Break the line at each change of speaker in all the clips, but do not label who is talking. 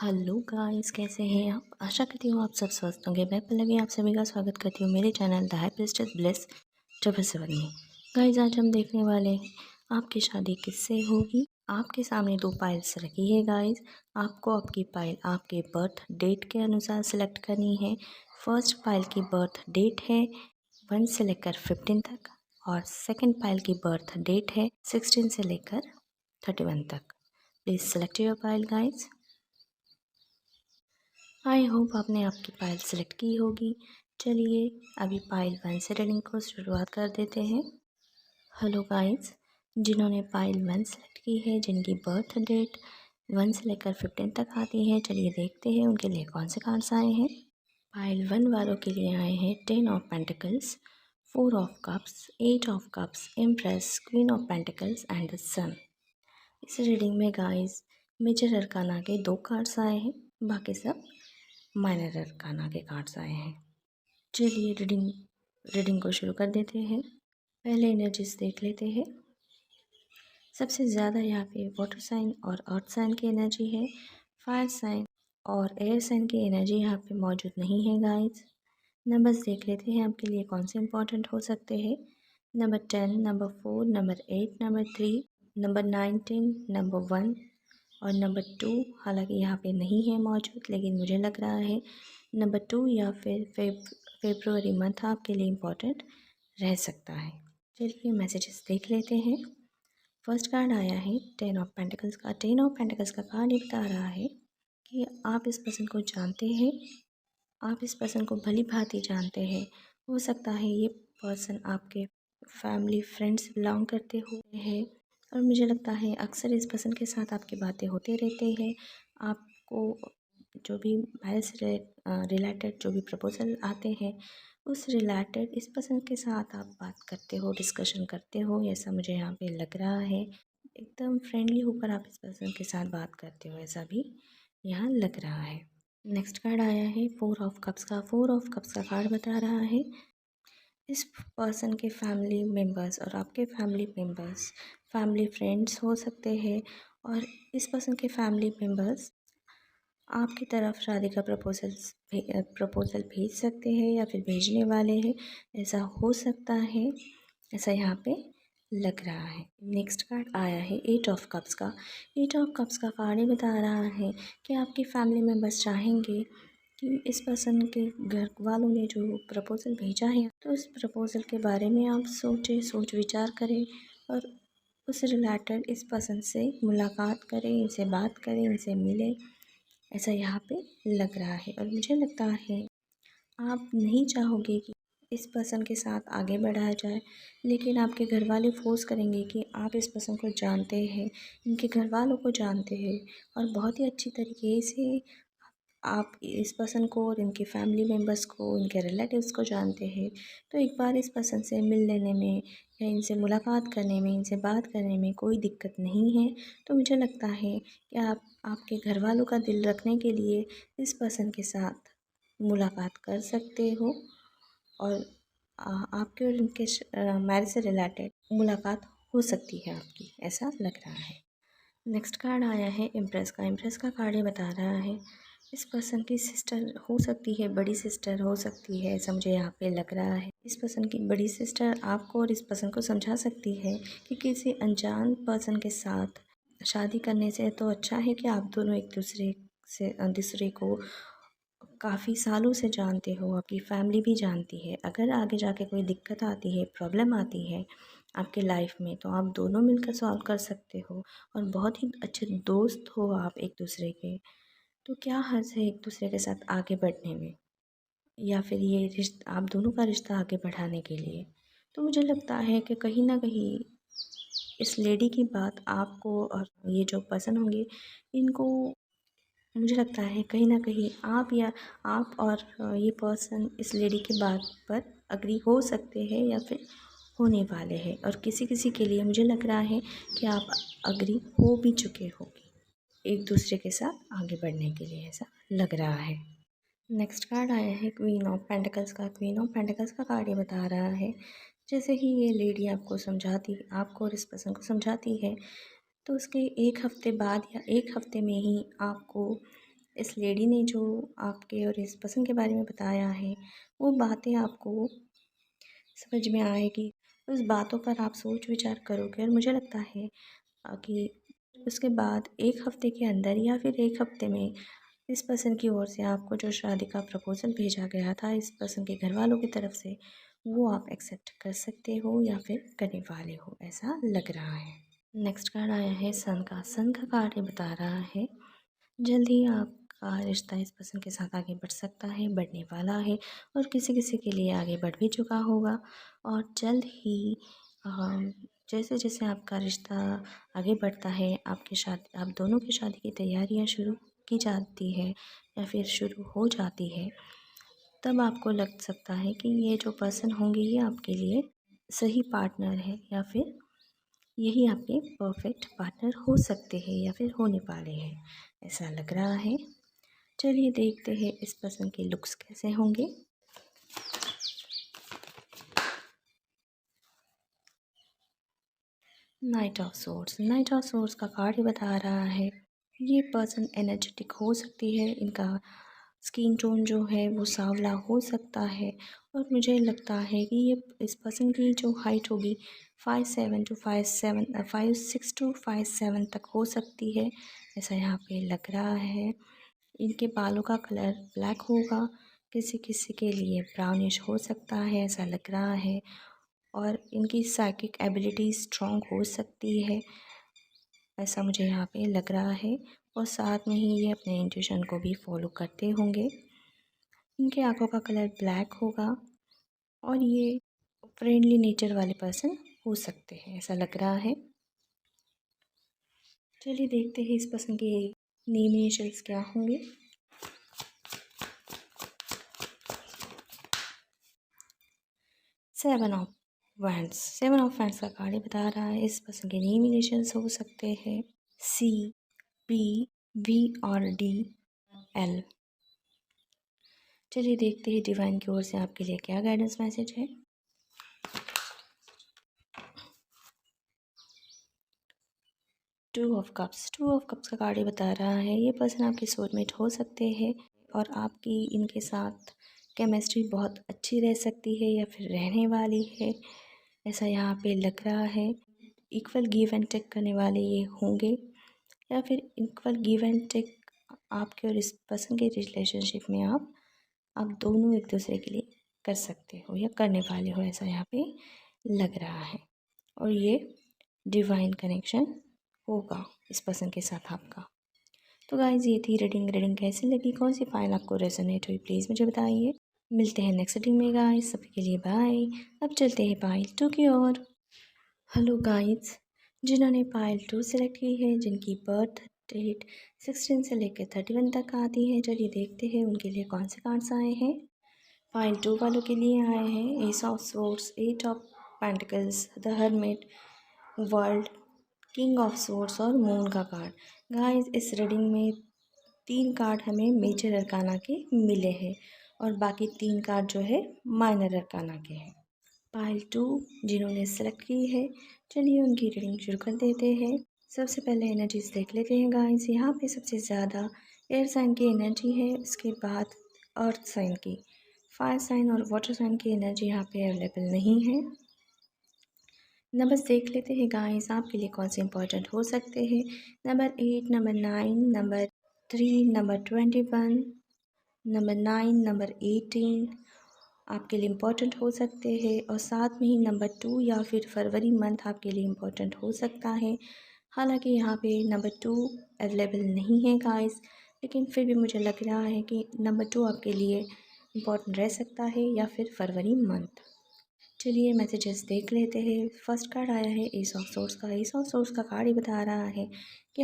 Hello guys, कैसे हैं आप? आशा करती हूँ आप सब स्वस्थ होंगे। मैं पल्लवी आप सभी का स्वागत करती हूँ मेरे चैनल द हाइपिस्टस ब्लेस 777 में। गाइस, आज हम देखने वाले हैं आपकी शादी किससे होगी। आपके सामने दो पाइल्स रखी है गाइस। आपको आपकी पाइल आपके बर्थ डेट के अनुसार सेलेक्ट करनी है। फर्स्ट पाइल की बर्थ डेट है 1 से लेकर 15 तक और सेकेंड पाइल की बर्थ डेट है 16 से लेकर 31 तक। Please select your pile guys. I hope आपने आपकी पाइल सेलेक्ट की होगी। चलिए अभी पाइल 1 से रीडिंग को शुरुआत कर देते हैं। हेलो गाइस, जिन्होंने पाइल 1 सेलेक्ट की है, जिनकी बर्थ डेट 1 से लेकर 15 तक आती है, चलिए देखते हैं उनके लिए कौन से कार्ड्स आए हैं। पाइल 1 वालों के लिए आए हैं 10 of pentacles, 4 of cups, 8 of cups, empress, queen of pentacles and the sun. इस रीडिंग में गाइस मेजर अरकाना के 2 कार्ड्स आए हैं, बाकी सब माइनर अरकाना के कार्ड्स आए हैं। चलिए रीडिंग को शुरू कर देते हैं। पहले एनर्जीज देख लेते हैं। सबसे ज़्यादा यहाँ पे वाटर साइन और अर्थ साइन की एनर्जी है। फायर साइन और एयर साइन की एनर्जी यहाँ पे मौजूद नहीं है गाइस। नंबर्स देख लेते हैं आपके लिए कौन से इंपॉर्टेंट हो सकते हैं। Number 10, number 4, number 8, number 3, number 19, number 1 और नंबर 2। हालांकि यहाँ पे नहीं है मौजूद, लेकिन मुझे लग रहा है नंबर 2 या फिर फेब्रुअरी मंथ आपके लिए इम्पोर्टेंट रह सकता है। चलिए मैसेजेस देख लेते हैं। फर्स्ट कार्ड आया है 10 ऑफ पेंटिकल्स का। 10 ऑफ पेंटिकल्स का कार्ड ये बता रहा है कि आप इस पर्सन को जानते हैं, आप इस पर्सन को भली भांति जानते हैं। हो सकता है ये पर्सन आपके फैमिली फ्रेंड से बिलोंग करते हुए हैं और मुझे लगता है अक्सर इस पर्सन के साथ आपकी बातें होते रहते हैं। आपको जो भी मैरिज से रिलेटेड जो भी प्रपोजल आते हैं उस रिलेटेड इस पर्सन के साथ आप बात करते हो, डिस्कशन करते हो, ऐसा मुझे यहाँ पे लग रहा है। एकदम फ्रेंडली होकर आप इस पर्सन के साथ बात करते हो, ऐसा भी यहाँ लग रहा है। नेक्स्ट कार्ड आया है 4 ऑफ कप्स का। 4 ऑफ कप्स का कार्ड बता रहा है इस पर्सन के फैमिली मेम्बर्स और आपके फैमिली मेम्बर्स फैमिली फ्रेंड्स हो सकते हैं और इस पर्सन के फैमिली मेम्बर्स आपकी तरफ शादी का प्रपोज़ल भेज सकते हैं या फिर भेजने वाले हैं, ऐसा हो सकता है, ऐसा यहाँ पे लग रहा है। नेक्स्ट कार्ड आया है 8 ऑफ कप्स का। 8 ऑफ कप्स का कार्ड ये बता रहा है कि आपके फैमिली मेम्बर्स चाहेंगे कि इस पर्सन के घर वालों ने जो प्रपोज़ल भेजा है तो उस प्रपोज़ल के बारे में आप सोचें, सोच विचार करें और उस रिलेटेड इस पर्सन से मुलाकात करें, इनसे बात करें, इनसे मिलें, ऐसा यहाँ पे लग रहा है। और मुझे लगता है आप नहीं चाहोगे कि इस पर्सन के साथ आगे बढ़ाया जाए, लेकिन आपके घर वाले फोर्स करेंगे कि आप इस पर्सन को जानते हैं, इनके घर वालों को जानते हैं और बहुत ही अच्छी तरीके से आप इस पर्सन को और इनके फैमिली मेम्बर्स को, इनके रिलेटिव्स को जानते हैं। तो एक बार इस पर्सन से मिल लेने में या इनसे मुलाकात करने में, इनसे बात करने में कोई दिक्कत नहीं है। तो मुझे लगता है कि आप आपके घर वालों का दिल रखने के लिए इस पर्सन के साथ मुलाकात कर सकते हो और आपके और इनके मैरिज से रिलेटेड मुलाकात हो सकती है आपकी, ऐसा लग रहा है। नेक्स्ट कार्ड आया है इम्प्रेस का। इम्प्रेस का कार्ड ये बता रहा है इस पर्सन की सिस्टर हो सकती है, बड़ी सिस्टर हो सकती है, ऐसा मुझे यहाँ पे लग रहा है। इस पर्सन की बड़ी सिस्टर आपको और इस पर्सन को समझा सकती है कि किसी अनजान पर्सन के साथ शादी करने से तो अच्छा है कि आप दोनों एक दूसरे को काफ़ी सालों से जानते हो, आपकी फैमिली भी जानती है। अगर आगे जाके कोई दिक्कत आती है, प्रॉब्लम आती है आपके लाइफ में, तो आप दोनों मिलकर सॉल्व कर सकते हो और बहुत ही अच्छे दोस्त हो आप एक दूसरे के। तो क्या हर्ज है एक दूसरे के साथ आगे बढ़ने में या फिर ये रिश्ता आप दोनों का रिश्ता आगे बढ़ाने के लिए। तो मुझे लगता है कि कहीं ना कहीं इस लेडी की बात आपको और ये जो पर्सन होंगे इनको, मुझे लगता है कहीं ना कहीं आप और ये पर्सन इस लेडी की बात पर अग्री हो सकते हैं या फिर होने वाले हैं। और किसी किसी के लिए मुझे लग रहा है कि आप अग्री हो भी चुके होंगे एक दूसरे के साथ आगे बढ़ने के लिए, ऐसा लग रहा है। नेक्स्ट कार्ड आया है क्वीन ऑफ पेंटिकल्स का। क्वीन ऑफ पेंटिकल्स का कार्ड ये बता रहा है जैसे ही ये लेडी आपको और इस पर्सन को समझाती है, तो उसके एक हफ्ते बाद या एक हफ्ते में ही आपको इस लेडी ने जो आपके और इस पर्सन के बारे में बताया है वो बातें आपको समझ में आएगी। उस बातों पर आप सोच विचार करोगे और मुझे लगता है कि उसके बाद 1 हफ़्ते के अंदर या फिर 1 हफ़्ते में इस पर्सन की ओर से आपको जो शादी का प्रपोज़ल भेजा गया था इस पर्सन के घरवालों की तरफ से, वो आप एक्सेप्ट कर सकते हो या फिर करने वाले हो, ऐसा लग रहा है। नेक्स्ट कार्ड आया है सन का। सन का कार्ड ये बता रहा है जल्द ही आपका रिश्ता इस पर्सन के साथ आगे बढ़ सकता है, बढ़ने वाला है और किसी किसी के लिए आगे बढ़ भी चुका होगा। और जल्द ही जैसे जैसे आपका रिश्ता आगे बढ़ता है आपकी शादी, आप दोनों की शादी की तैयारियां शुरू की जाती है या फिर शुरू हो जाती है, तब आपको लग सकता है कि ये जो पर्सन होंगे ये आपके लिए सही पार्टनर है या फिर यही आपके परफेक्ट पार्टनर हो सकते हैं या फिर होने वाले हैं, ऐसा लग रहा है। चलिए देखते हैं इस पर्सन के लुक्स कैसे होंगे। Night of swords. Night of swords का कार्ड ही बता रहा है ये पर्सन एनर्जेटिक हो सकती है, इनका स्किन टोन जो है वो सांवला हो सकता है और मुझे लगता है कि ये इस पर्सन की जो हाइट होगी 5'6" to 5'7" तक हो सकती है, ऐसा यहाँ पे लग रहा है। इनके बालों का कलर ब्लैक होगा, किसी किसी के लिए ब्राउनिश हो सकता है, ऐसा लग रहा है। और इनकी साइकिक एबिलिटी स्ट्रॉन्ग हो सकती है, ऐसा मुझे यहाँ पे लग रहा है। और साथ में ही ये अपने इंट्यूशन को भी फॉलो करते होंगे। इनके आँखों का कलर ब्लैक होगा और ये फ्रेंडली नेचर वाले पर्सन हो सकते हैं, ऐसा लग रहा है। चलिए देखते हैं इस पर्सन के नेम इनिशियल्स क्या होंगे। सेवन ऑफ वैंड्स का कार्ड बता रहा है इस पर्सन के नेम इनिशियल्स हो सकते हैं CPV और DL। चलिए देखते हैं डिवाइन की ओर से आपके लिए क्या गाइडेंस मैसेज है। टू ऑफ कप्स का कार्ड बता रहा है ये पर्सन आपके सोलमेट हो सकते हैं और आपकी इनके साथ केमिस्ट्री बहुत अच्छी रह सकती है या फिर रहने वाली है, ऐसा यहाँ पे लग रहा है। इक्वल गिव एंड टेक करने वाले ये होंगे या फिर इक्वल गिव एंड टेक आपके और इस पर्सन के रिलेशनशिप में आप दोनों एक दूसरे के लिए कर सकते हो या करने वाले हो, ऐसा यहाँ पे लग रहा है। और ये डिवाइन कनेक्शन होगा इस पर्सन के साथ आपका। तो गाइज ये थी रीडिंग कैसी लगी, कौन सी फाइल आपको रेजोनेट हुई, प्लीज़ मुझे बताइए। मिलते हैं नेक्स्ट रीडिंग में गाइज, सभी के लिए बाय। अब चलते हैं पाइल 2 की ओर। हेलो गाइज, जिन्होंने पाइल 2 सेलेक्ट की है, जिनकी बर्थ डेट 16 से लेकर 31 तक आती है, चलिए देखते हैं उनके लिए कौन से कार्ड्स आए हैं। पाइल 2 वालों के लिए आए हैं S of swords, 8 of pentacles, the hermit, world, king of swords और मून का कार्ड। गाइस इस रीडिंग में 3 कार्ड हमें मेजर अरकाना के मिले हैं और बाकी 3 कार्ड जो है माइनर अरकाना के हैं। पाइल 2 जिन्होंने सेलेक्ट की है, चलिए उनकी रीडिंग शुरू कर देते हैं। सबसे पहले एनर्जीज देख लेते हैं गाइस। यहाँ पे सबसे ज़्यादा एयर साइन की एनर्जी है, उसके बाद अर्थ साइन की, फायर साइन और वाटर साइन की एनर्जी यहाँ पे अवेलेबल नहीं है। नंबर्स देख लेते हैं गाइस आपके लिए कौन से इंपॉर्टेंट हो सकते हैं। Number 8, number 9, number 3, number 21, number 9, number 18 आपके लिए इम्पॉर्टेंट हो सकते हैं और साथ में ही नंबर 2 या फिर फरवरी मंथ आपके लिए इम्पॉर्टेंट हो सकता है। हालांकि यहाँ पे नंबर 2 अवेलेबल नहीं है गाइस, लेकिन फिर भी मुझे लग रहा है कि नंबर 2 आपके लिए इम्पॉर्टेंट रह सकता है या फिर फरवरी मंथ। चलिए मैसेजेस देख लेते हैं। फर्स्ट कार्ड आया है एस ऑफ सोर्स का। एस ऑफ सोर्स का कार्ड ही बता रहा है कि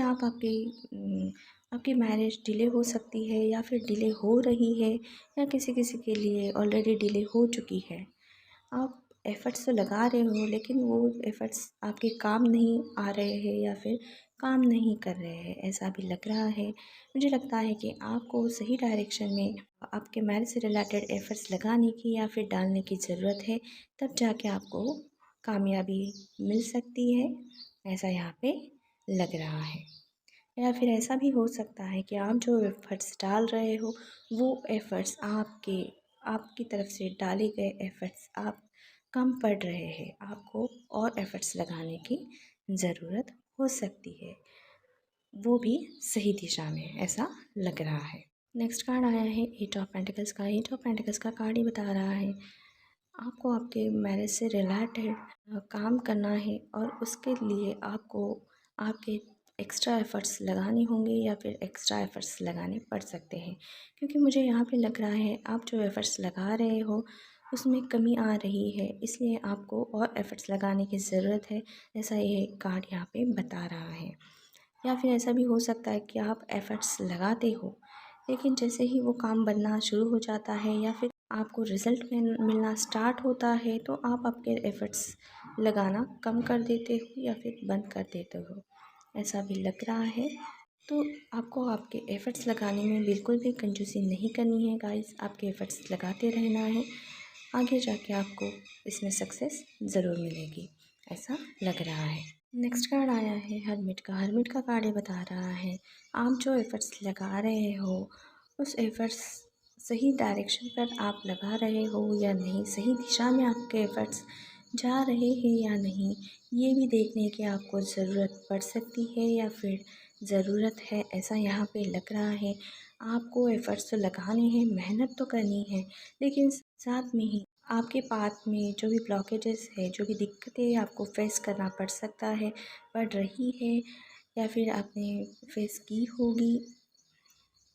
आपकी मैरिज डिले हो सकती है या फिर डिले हो रही है या किसी किसी के लिए ऑलरेडी डिले हो चुकी है। आप एफ़र्ट्स तो लगा रहे हो लेकिन वो एफ़र्ट्स आपके काम नहीं आ रहे हैं या फिर काम नहीं कर रहे हैं, ऐसा भी लग रहा है। मुझे लगता है कि आपको सही डायरेक्शन में आपके मैरिज से रिलेटेड एफ़र्ट्स लगाने की या फिर डालने की ज़रूरत है, तब जाके आपको कामयाबी मिल सकती है, ऐसा यहाँ पे लग रहा है। या फिर ऐसा भी हो सकता है कि आप जो एफ़र्ट्स डाल रहे हो वो एफ़र्ट्स आपकी तरफ से डाले गए एफ़र्ट्स आप कम पड़ रहे हैं, आपको और एफ़र्ट्स लगाने की ज़रूरत हो सकती है, वो भी सही दिशा में ऐसा लग रहा है। नेक्स्ट कार्ड आया है एट ऑफ पेंटिकल्स का। एट ऑफ पेंटिकल्स का कार्ड ही बता रहा है आपको आपके मैरिज से रिलेटेड काम करना है और उसके लिए आपको आपके एक्स्ट्रा एफ़र्ट्स लगाने होंगे या फिर एक्स्ट्रा एफ़र्ट्स लगाने पड़ सकते हैं, क्योंकि मुझे यहाँ पे लग रहा है आप जो एफ़र्ट्स लगा रहे हो उसमें कमी आ रही है, इसलिए आपको और एफ़र्ट्स लगाने की ज़रूरत है, ऐसा ये कार्ड यहाँ पे बता रहा है। या फिर ऐसा भी हो सकता है कि आप एफ़र्ट्स लगाते हो लेकिन जैसे ही वो काम बनना शुरू हो जाता है या फिर आपको रिज़ल्ट मिलना स्टार्ट होता है तो आप आपके एफ़र्ट्स लगाना कम कर देते हो या फिर बंद कर देते हो, ऐसा भी लग रहा है। तो आपको आपके एफ़र्ट्स लगाने में बिल्कुल भी कंजूसी नहीं करनी है गाइस, आपके एफ़र्ट्स लगाते रहना है, आगे जाके आपको इसमें सक्सेस ज़रूर मिलेगी, ऐसा लग रहा है। नेक्स्ट कार्ड आया है हर्मिट का। हर्मिट का कार्ड ये बता रहा है आप जो एफ़र्ट्स लगा रहे हो उस एफ़र्ट्स सही डायरेक्शन पर आप लगा रहे हो या नहीं, सही दिशा में आपके एफ़र्ट्स जा रहे हैं या नहीं, ये भी देखने की आपको ज़रूरत पड़ सकती है या फिर ज़रूरत है, ऐसा यहाँ पे लग रहा है। आपको एफ़र्ट्स तो लगाने हैं, मेहनत तो करनी है, लेकिन साथ में ही आपके पाथ में जो भी ब्लॉकेजेस है, जो भी दिक्कतें आपको फेस करना पड़ सकता है, पड़ रही है या फिर आपने फेस की होगी,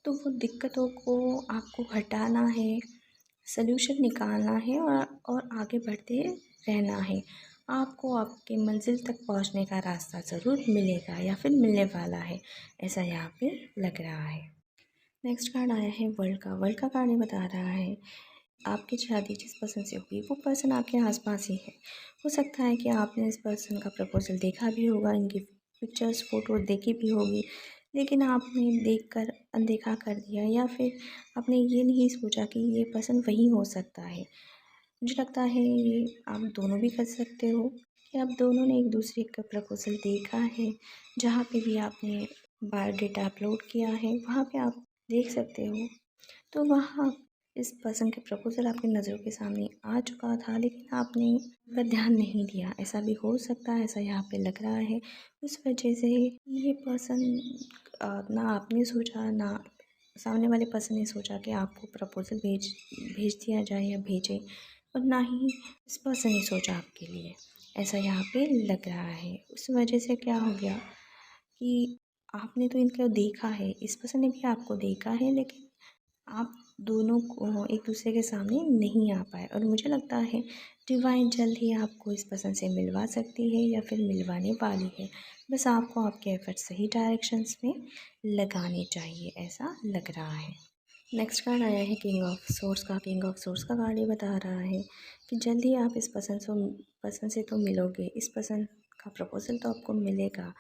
तो वो दिक्कतों को आपको हटाना है, सल्यूशन निकालना है और आगे बढ़ते रहना है। आपको आपके मंज़िल तक पहुंचने का रास्ता ज़रूर मिलेगा या फिर मिलने वाला है, ऐसा यहाँ पे लग रहा है। नेक्स्ट कार्ड आया है वर्ल्ड का। वर्ल्ड का कार्ड ये बता रहा है आपकी शादी जिस पर्सन से हुई वो पर्सन आपके आसपास ही है। हो सकता है कि आपने इस पर्सन का प्रपोज़ल देखा भी होगा, इनकी पिक्चर्स फ़ोटो देखी भी होगी, लेकिन आपने देखकर अनदेखा कर दिया या फिर आपने ये नहीं सोचा कि ये पर्सन वही हो सकता है। मुझे लगता है ये आप दोनों भी कर सकते हो कि आप दोनों ने एक दूसरे का प्रपोज़ल देखा है, जहाँ पे भी आपने बायोडाटा अपलोड किया है, वहाँ पे आप देख सकते हो। तो वहाँ इस पर्सन के प्रपोज़ल आपकी नज़रों के सामने आ चुका था, लेकिन आपने इस पर ध्यान नहीं दिया, ऐसा भी हो सकता है, ऐसा यहाँ पे लग रहा है। उस वजह से ये पर्सन ना आपने सोचा, ना सामने वाले पर्सन ने सोचा कि आपको प्रपोज़ल भेज दिया जाए या भेजें, और ना ही इस पर्सन ने सोचा आपके लिए, ऐसा यहाँ पे लग रहा है। उस वजह से क्या हो गया कि आपने तो इनको देखा है, इस पर्सन ने भी आपको देखा है, लेकिन आप दोनों को एक दूसरे के सामने नहीं आ पाए, और मुझे लगता है डिवाइन जल्द ही आपको इस पर्सन से मिलवा सकती है या फिर मिलवाने वाली है। बस आपको आपके एफर्ट सही डायरेक्शंस में लगाने चाहिए, ऐसा लग रहा है। नेक्स्ट कार्ड आया है किंग ऑफ सोर्स का। किंग ऑफ सोर्स का कार्ड ये बता रहा है कि जल्द ही आप इस पर्सन से तो मिलोगे, इस पर्सन का प्रपोज़ल तो आपको मिलेगा,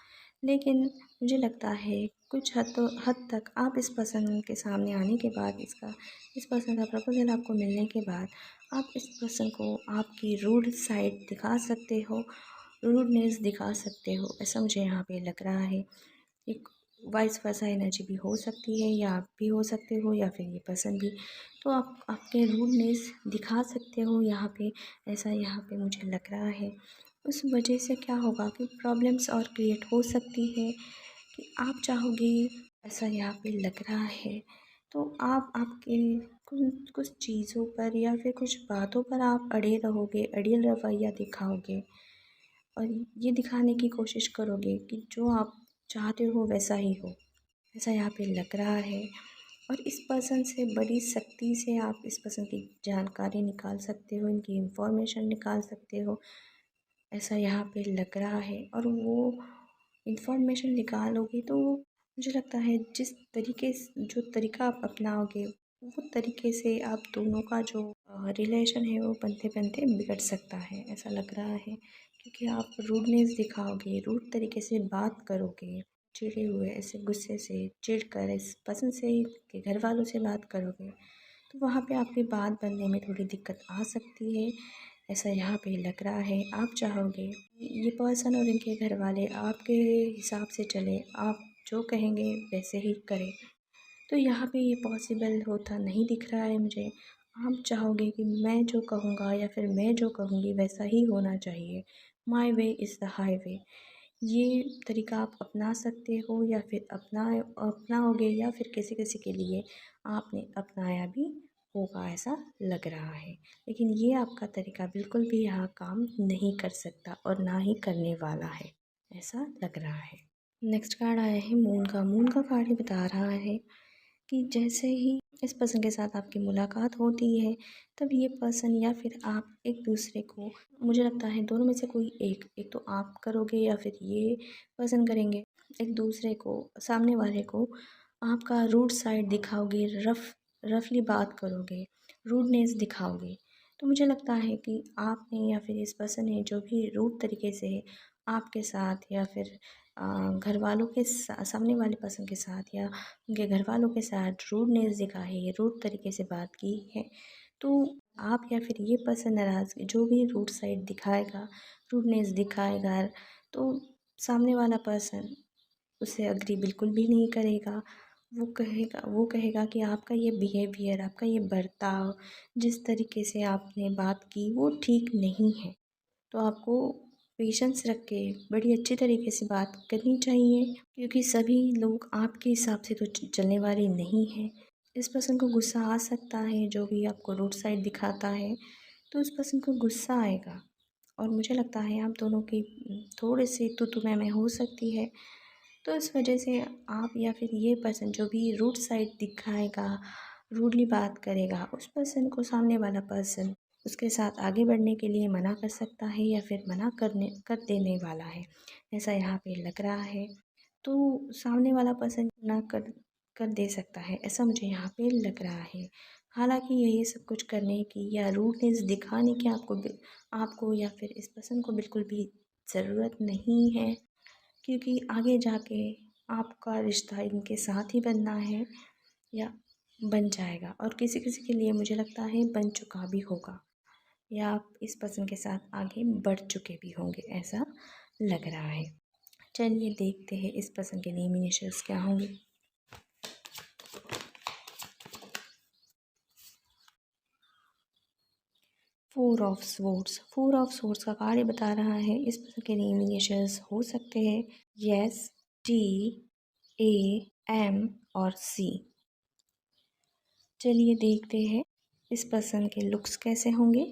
लेकिन मुझे लगता है कुछ हद तक आप इस पर्सन के सामने आने के बाद, इस पर्सन का प्रपोज़ल आपको मिलने के बाद आप इस पर्सन को आपकी रूड साइड दिखा सकते हो, रूडनेस दिखा सकते हो, ऐसा मुझे यहाँ पे लग रहा है। एक वाइस वर्सा एनर्जी भी हो सकती है, या आप भी हो सकते हो या फिर ये पर्सन भी, तो आप आपके रूडनेस दिखा सकते हो यहाँ पे, ऐसा यहाँ पे मुझे लग रहा है। उस वजह से क्या होगा कि प्रॉब्लम्स और क्रिएट हो सकती है कि आप चाहोगे, ऐसा यहाँ पे लग रहा है, तो आप आपके कुछ कुछ चीज़ों पर या फिर कुछ बातों पर आप अड़े रहोगे, अड़ियल रवैया दिखाओगे और ये दिखाने की कोशिश करोगे कि जो आप चाहते हो वैसा ही हो, ऐसा यहाँ पे लग रहा है। और इस पर्सन से बड़ी सख्ती से आप इस पर्सन की जानकारी निकाल सकते हो, इनकी इंफॉर्मेशन निकाल सकते हो, ऐसा यहाँ पे लग रहा है। और वो इंफॉर्मेशन निकालोगे तो मुझे लगता है जो तरीका आप अपनाओगे वो तरीके से आप दोनों का जो रिलेशन है वो बनते बनते बिगड़ सकता है, ऐसा लग रहा है। क्योंकि आप रूडनेस दिखाओगे, रूड तरीके से बात करोगे, चिढ़े हुए ऐसे गुस्से से चिढ़ कर इस पसंद से के घर वालों से बात करोगे, तो वहाँ पे आपकी बात बनने में थोड़ी दिक्कत आ सकती है, ऐसा यहाँ पे लग रहा है। आप चाहोगे ये पर्सन और इनके घर वाले आपके हिसाब से चले, आप जो कहेंगे वैसे ही करें। तो यहाँ पे ये पॉसिबल होता नहीं दिख रहा है मुझे। आप चाहोगे कि मैं जो कहूँगा या फिर मैं जो कहूँगी वैसा ही होना चाहिए। My way is the highway. ये तरीका आप अपना सकते हो या फिर अपनाओगे या फिर किसी-किसी के लिए आपने अपनाया भी होगा ऐसा लग रहा है। लेकिन ये आपका तरीका बिल्कुल भी यहाँ काम नहीं कर सकता और ना ही करने वाला है, ऐसा लग रहा है। नेक्स्ट कार्ड आया है मून का। मून का कार्ड ये बता रहा है कि जैसे ही इस पर्सन के साथ आपकी मुलाकात होती है, तब ये पर्सन या फिर आप एक दूसरे को, मुझे लगता है दोनों में से कोई एक तो आप करोगे या फिर ये पर्सन करेंगे। एक दूसरे को, सामने वाले को आपका रूड साइड दिखाओगे, रफली बात करोगे, रूडनेस दिखाओगे। तो मुझे लगता है कि आपने या फिर इस पर्सन ने जो भी रूड तरीके से आपके साथ या फिर घर वालों के सामने वाले पर्सन के साथ या उनके घर वालों के साथ रूडनेस दिखाई है, रूड तरीके से बात की है, तो आप या फिर ये पर्सन नाराज़ जो भी रूड साइड दिखाएगा, रूडनेस दिखाएगा, तो सामने वाला पर्सन उसे एग्री बिल्कुल भी नहीं करेगा। वो कहेगा कि आपका ये बिहेवियर, आपका ये बर्ताव, जिस तरीके से आपने बात की वो ठीक नहीं है। तो आपको पेशेंस रख के बड़ी अच्छी तरीके से बात करनी चाहिए, क्योंकि सभी लोग आपके हिसाब से तो चलने वाले नहीं हैं। इस पर्सन को गुस्सा आ सकता है, जो भी आपको रोड साइड दिखाता है, तो उस पर्सन को गुस्सा आएगा और मुझे लगता है आप दोनों की थोड़े से तू मैं हो सकती है। तो इस वजह से आप या फिर ये पर्सन जो भी रूड साइड दिखाएगा, रूडली बात करेगा, उस पर्सन को सामने वाला पर्सन उसके साथ आगे बढ़ने के लिए मना कर सकता है या फिर मना कर देने वाला है, ऐसा यहाँ पे लग रहा है। तो सामने वाला पर्सन ना कर दे सकता है, ऐसा मुझे यहाँ पे लग रहा है। हालांकि ये सब कुछ करने की या रूडनेस दिखाने की आपको या फिर इस पर्सन को बिल्कुल भी ज़रूरत नहीं है, क्योंकि आगे जाके आपका रिश्ता इनके साथ ही बनना है या बन जाएगा, और किसी किसी के लिए मुझे लगता है बन चुका भी होगा, या आप इस पर्सन के साथ आगे बढ़ चुके भी होंगे, ऐसा लग रहा है। चलिए देखते हैं इस पर्सन के नेम इनिशियल्स क्या होंगे। फोर ऑफ स्वॉर्ड्स का कार्ड बता रहा है इस पर्सन के नेम इनिशियल्स हो सकते हैं एस, टी, ए, एम और सी। चलिए देखते हैं इस पर्सन के लुक्स कैसे होंगे।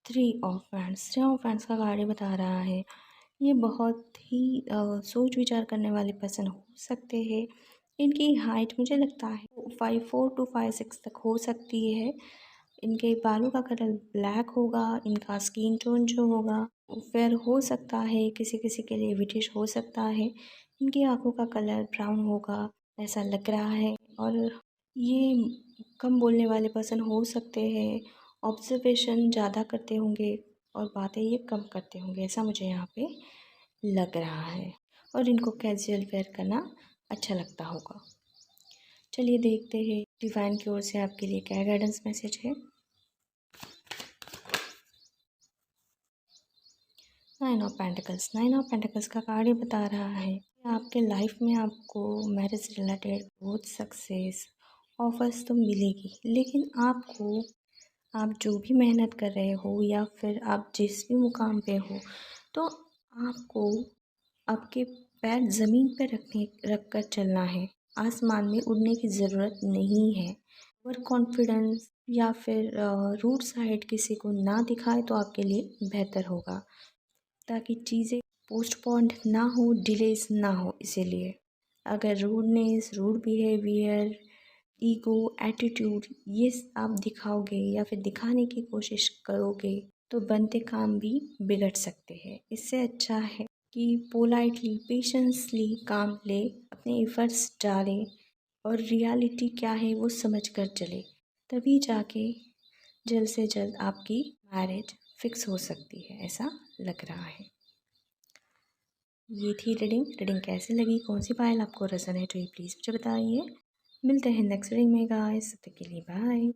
थ्री ऑफ हैंड्स का कार्ड बता रहा है ये बहुत ही सोच विचार करने वाले पर्सन हो सकते हैं। इनकी हाइट मुझे लगता है 5'4" to 5'6" तक हो सकती है। इनके बालों का कलर ब्लैक होगा। इनका स्किन टोन जो होगा फेयर हो सकता है, किसी किसी के लिए विटिश हो सकता है। इनकी आंखों का कलर ब्राउन होगा, ऐसा लग रहा है। और ये कम बोलने वाले पर्सन हो सकते हैं, ऑब्जर्वेशन ज़्यादा करते होंगे और बातें ये कम करते होंगे, ऐसा मुझे यहाँ पे लग रहा है। और इनको कैजुअल वेयर करना अच्छा लगता होगा। चलिए देखते हैं डिवाइन की ओर से आपके लिए क्या गाइडेंस मैसेज है। नाइन ऑफ पेंटिकल्स का कार्ड ये बता रहा है आपके लाइफ में आपको मैरिज रिलेटेड बहुत सक्सेस ऑफर्स तो मिलेगी, लेकिन आप जो भी मेहनत कर रहे हो या फिर आप जिस भी मुकाम पे हो, तो आपको आपके पैर ज़मीन पे रख कर चलना है। आसमान में उड़ने की ज़रूरत नहीं है। ओवर कॉन्फिडेंस या फिर रूड साइड किसी को ना दिखाए तो आपके लिए बेहतर होगा, ताकि चीज़ें पोस्टपोन्ड ना हो, डिलेस ना हो। इसीलिए अगर rudeness, rude behaviour, ego, attitude ये आप दिखाओगे या फिर दिखाने की कोशिश करोगे तो बनते काम भी बिगड़ सकते हैं। इससे अच्छा है कि पोलाइटली, पेशेंसली काम ले, अपने एफर्ट्स डालें और रियलिटी क्या है वो समझ कर चले, तभी जाके जल्द से जल्द आपकी मैरिज फिक्स हो सकती है, ऐसा लग रहा है। ये थी रीडिंग कैसी लगी, कौन सी पायल आपको रेजोनेट हुई, प्लीज़ मुझे बताइए। मिलते हैं नेक्स्ट रीडिंग में गाइस, तब तक के लिए बाय।